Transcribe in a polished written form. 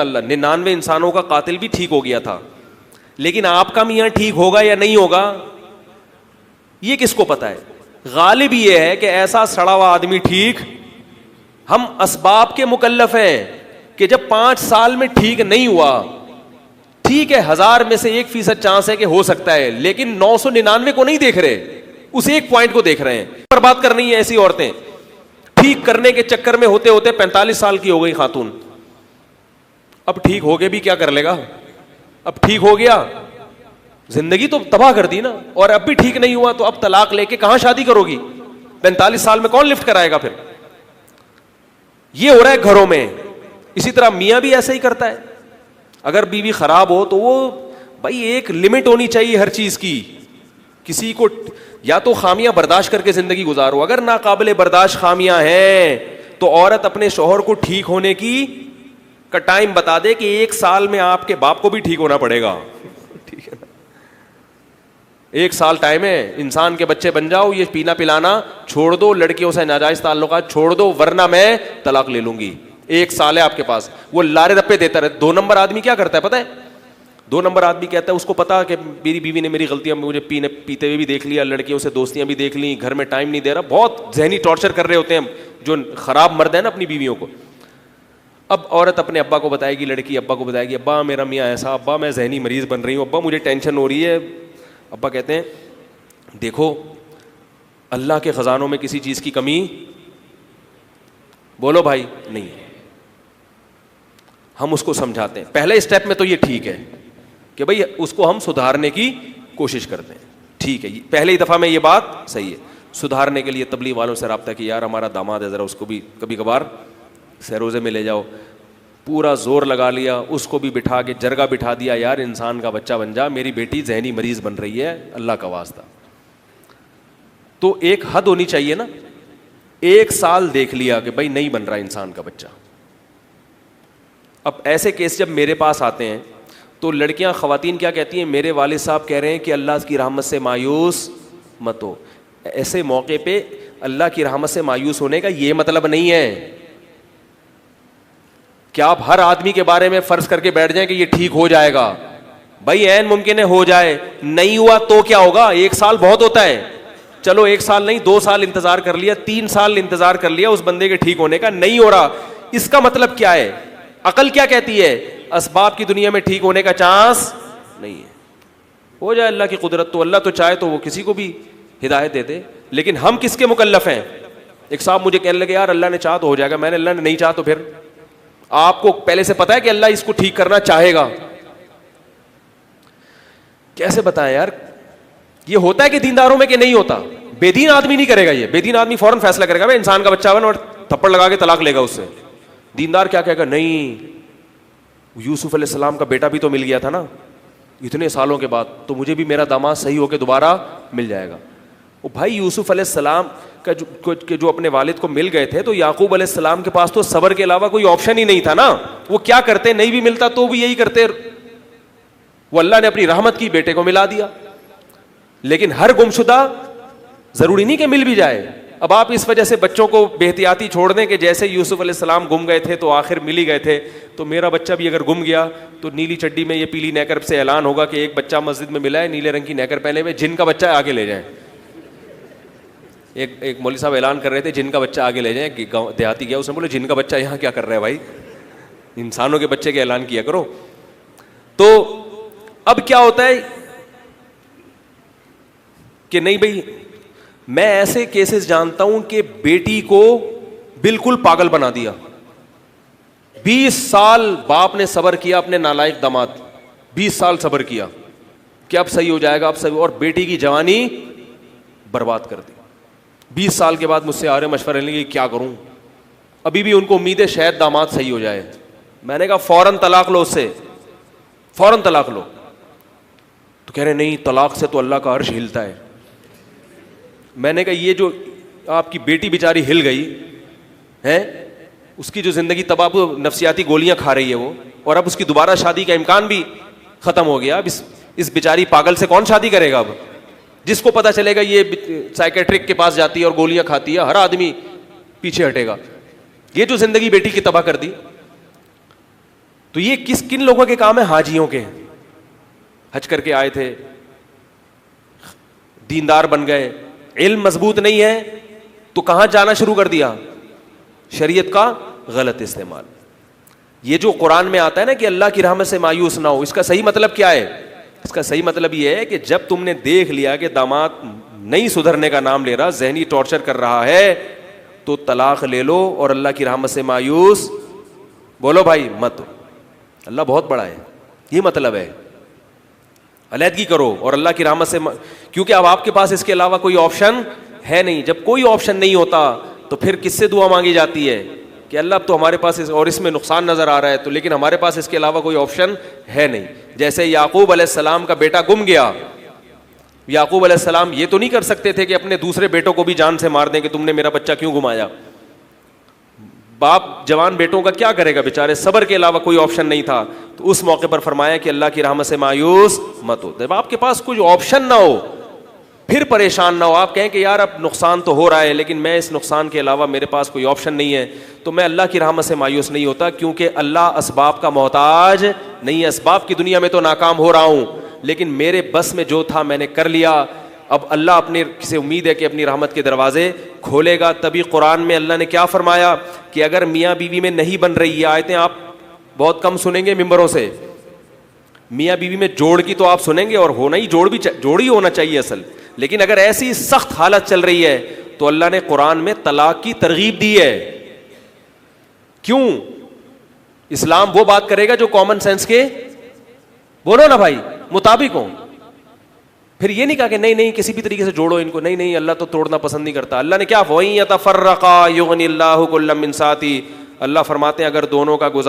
अल्लाह 99 इंसानों का कातिल भी ठीक हो गया था, लेकिन आपका मियाँ ठीक होगा या नहीं होगा ये किसको पता है। गालिब ये है कि ऐसा सड़ा हुआ आदमी ठीक, हम असबाब के मुकल्लफ हैं कि जब 5 साल में ठीक नहीं हुआ, ठीक है 1000 में से 1% चांस है कि हो सकता है, लेकिन 999 को नहीं देख रहे, उस एक पॉइंट को देख रहे हैं। बर्बाद करनी है ऐसी औरतें। ठीक करने के चक्कर में होते होते 45 साल की हो गई खातून, अब ठीक हो गए भी क्या कर लेगा, अब ठीक हो गया जिंदगी तो तबाह कर दी ना, और अब भी ठीक नहीं हुआ तो अब तलाक लेके कहां शादी करोगी, 45 साल में कौन लिफ्ट कराएगा फिर। ये हो रहा है घरों में। इसी तरह मियां भी ऐसा ही करता है, अगर बीवी खराब हो तो वो भाई एक लिमिट होनी चाहिए हर चीज की। किसी को या तो खामियां बर्दाश्त करके जिंदगी गुजारो, अगर नाकाबिले बर्दाश्त खामियां हैं तो औरत अपने शौहर को ठीक होने की का टाइम बता दे कि 1 साल में आपके बाप को भी ठीक होना पड़ेगा, ठीक है ना, 1 साल टाइम है, इंसान के बच्चे बन जाओ, ये पीना पिलाना छोड़ दो, लड़कियों से नाजायज ताल्लुकात छोड़ दो, वरना मैं तलाक ले लूंगी। 1 साल है आपके पास। वो लारे रप्पे देता रहे। 2 नंबर आदमी क्या करता है पता है, 2 नंबर आदमी कहता है उसको पता कि मेरी बीवी ने मेरी गलतियां मुझे पीते हुए भी देख लिया, लड़कियों से दोस्तियां भी देख ली, घर में टाइम नहीं दे रहा, बहुत जहनी टॉर्चर कर रहे होते हैं जो खराब मर्द है ना अपनी बीवियों को। अब औरत अपने अब्बा को बताएगी, लड़की अब्बा को बताएगी, अब्बा मेरा मियाँ ऐसा, अब्बा मैं जहनी मरीज बन रही हूँ, अब्बा मुझे टेंशन हो रही है। अब्बा कहते हैं देखो अल्लाह के खजानों में किसी चीज की कमी, बोलो भाई, नहीं है। हम उसको समझाते हैं, पहले स्टेप में तो ये ठीक है कि भाई उसको हम सुधारने की कोशिश करते हैं, ठीक है, पहले ही दफा में ये बात सही है। सुधारने के लिए तबलीग वालों से रब्ता कि यार हमारा दामाद है, जरा उसको भी कभी कभार सरोजे में ले जाओ, पूरा जोर लगा लिया, उसको भी बिठा के जरगा बिठा दिया, यार इंसान का बच्चा बन जा, मेरी बेटी जहनी मरीज बन रही है, अल्लाह का वास्ता। तो एक हद होनी चाहिए ना। 1 साल देख लिया कि भाई नहीं बन रहा इंसान का बच्चा। अब ऐसे केस जब मेरे पास आते हैं तो लड़कियां खवातीन क्या कहती हैं, मेरे वालिद साहब कह रहे हैं कि अल्लाह की रहमत से मायूस मत हो। ऐसे मौके पे अल्लाह की रहमत से मायूस होने का ये मतलब नहीं है कि आप हर आदमी के बारे में फर्ज करके बैठ जाएं कि ये ठीक हो जाएगा। भाई ऐन मुमकिन है हो जाए, नहीं हुआ तो क्या होगा, 1 साल बहुत होता है। चलो 1 साल नहीं 2 साल इंतजार कर लिया, 3 साल इंतजार कर लिया उस बंदे के ठीक होने का, नहीं हो रहा, इसका मतलब क्या है, अकल क्या कहती है, असबाब की दुनिया में ठीक होने का चांस नहीं है। हो जाए अल्लाह की कुदरत, तो अल्लाह तो चाहे तो वो किसी को भी हिदायत दे दे, लेकिन हम किसके मुकल्लफ हैं। एक साहब मुझे कहने लगे यार अल्लाह ने चाहा तो हो जाएगा, मैंने अल्लाह ने नहीं चाहा तो फिर आपको पहले से पता है कि अल्लाह इसको ठीक करना चाहेगा, कैसे बताएं यार। ये होता है कि दीनदारों में कि नहीं होता, बेदीन आदमी नहीं करेगा ये, बेदीन आदमी फौरन फैसला करेगा भाई इंसान का बच्चा बन और थप्पड़ लगा के तलाक लेगा उससे। दीनदार क्या कहेगा, नहीं यूसुफ अलैहिस्सलाम का बेटा भी तो मिल गया था ना इतने सालों के बाद, तो मुझे भी मेरा दामाद सही होकर दोबारा मिल जाएगा। वो भाई यूसुफ अलैहिस्सलाम का जो अपने वालिद को मिल गए थे, तो याकूब अलैहिस्सलाम के पास तो सब्र के अलावा कोई ऑप्शन ही नहीं था ना। वो क्या करते, नहीं भी मिलता तो भी यही करते, वो अल्लाह ने अपनी रहमत की बेटे को मिला दिया। लेकिन हर गुमशुदा जरूरी नहीं कि मिल भी जाए। अब आप इस वजह से बच्चों को बेहतियाती छोड़ दें कि जैसे यूसुफ अलैहिस्सलाम गुम गए थे तो आखिर मिल ही गए थे, तो मेरा बच्चा भी अगर गुम गया तो नीली चड्डी में ये पीली नेकर से ऐलान होगा कि एक बच्चा मस्जिद में मिला है नीले रंग की नेकर पहने हुए, जिनका बच्चा आगे ले जाए। एक मौलवी साहब ऐलान कर रहे थे जिनका बच्चा आगे ले जाए, गाँव देहाती गया, उसने बोले जिनका बच्चा यहाँ क्या कर रहा है भाई, इंसानों के बच्चे के ऐलान किया करो। तो अब क्या होता है कि नहीं भाई, मैं ऐसे केसेस जानता हूं कि बेटी को बिल्कुल पागल बना दिया, 20 साल बाप ने सब्र किया, अपने नालायक दामाद 20 साल सब्र किया कि अब सही हो जाएगा, अब सही, और बेटी की जवानी बर्बाद कर दी। 20 साल के बाद मुझसे आ रहे मशवरे लेंगे क्या करूं, अभी भी उनको उम्मीद है शायद दामाद सही हो जाए। मैंने कहा फौरन तलाक लो उससे, फौरन तलाक लो। तो कह रहे नहीं तलाक से तो अल्लाह का अर्श हिलता है। मैंने कहा ये जो आपकी बेटी बेचारी हिल गई है, उसकी जो जिंदगी तबाह, नफ्सियाती गोलियां खा रही है वो, और अब उसकी दोबारा शादी का इम्कान भी खत्म हो गया। अब इस बेचारी पागल से कौन शादी करेगा। अब जिसको पता चलेगा ये साइकेट्रिक के पास जाती है और गोलियां खाती है, हर आदमी पीछे हटेगा। ये जो जिंदगी बेटी की तबाह कर दी, तो ये किन लोगों के काम है? हाजियों के। हज करके आए थे, दीनदार बन गए, इल्म मजबूत नहीं है तो कहां जाना शुरू कर दिया? शरीयत का गलत इस्तेमाल। ये जो कुरान में आता है ना कि अल्लाह की रहमत से मायूस ना हो, इसका सही मतलब क्या है? इसका सही मतलब ये है कि जब तुमने देख लिया कि दामाद नहीं सुधरने का नाम ले रहा, जहनी टॉर्चर कर रहा है, तो तलाक ले लो और अल्लाह की रहमत से मायूस बोलो भाई मत हो, अल्लाह बहुत बड़ा है, ये मतलब है। अलहदगी करो और अल्लाह की रहमत से, क्योंकि अब आपके पास इसके अलावा कोई ऑप्शन है नहीं। जब कोई ऑप्शन नहीं होता तो फिर किससे दुआ मांगी जाती है कि अल्लाह अब तो हमारे पास और इसमें नुकसान नजर आ रहा है, तो लेकिन हमारे पास इसके अलावा कोई ऑप्शन है नहीं। जैसे याकूब अलैहिस्सलाम का बेटा गुम गया, याकूब अलैहिस्सलाम ये तो नहीं कर सकते थे कि अपने दूसरे बेटों को भी जान से मार दें कि तुमने मेरा बच्चा क्यों गुमाया। बाप जवान बेटों का क्या करेगा बेचारे, सब्र के अलावा कोई ऑप्शन नहीं था। तो उस मौके पर फरमाया कि अल्लाह की रहमत से मायूस मत हो। जब आपके पास कोई ऑप्शन ना हो फिर परेशान ना हो, आप कहें कि यार अब नुकसान तो हो रहा है लेकिन मैं इस नुकसान के अलावा मेरे पास कोई ऑप्शन नहीं है, तो मैं अल्लाह की रहमत से मायूस नहीं होता, क्योंकि अल्लाह असबाब का मोहताज नहीं है। असबाब की दुनिया में तो नाकाम हो रहा हूं, लेकिन मेरे बस में जो था मैंने कर लिया। अब अल्लाह अपने से उम्मीद है कि अपनी रहमत के दरवाजे खोलेगा। तभी कुरान में अल्लाह ने क्या फरमाया कि अगर मियाँ बीवी में नहीं बन रही, ये आयतें आप बहुत कम सुनेंगे मिंबरों से। मियाँ बीवी में जोड़ की तो आप सुनेंगे, और होना ही जोड़ ही होना चाहिए असल, लेकिन अगर ऐसी सख्त हालत चल रही है तो अल्लाह ने कुरान में तलाक की तरगीब दी है। क्यों? इस्लाम वो बात करेगा जो कॉमन सेंस के, बोलो ना भाई, मुताबिक हो। फिर ये नहीं कहा कि नहीं नहीं किसी भी तरीके से जोड़ो इनको, नहीं नहीं अल्लाह तो तोड़ना पसंद नहीं करता। अल्लाह ने क्या, वहीं यतफर्रका युगनिल्लाहु कुल्लम मिन साती, अल्लाह फरमाते हैं अगर दोनों का गुजारा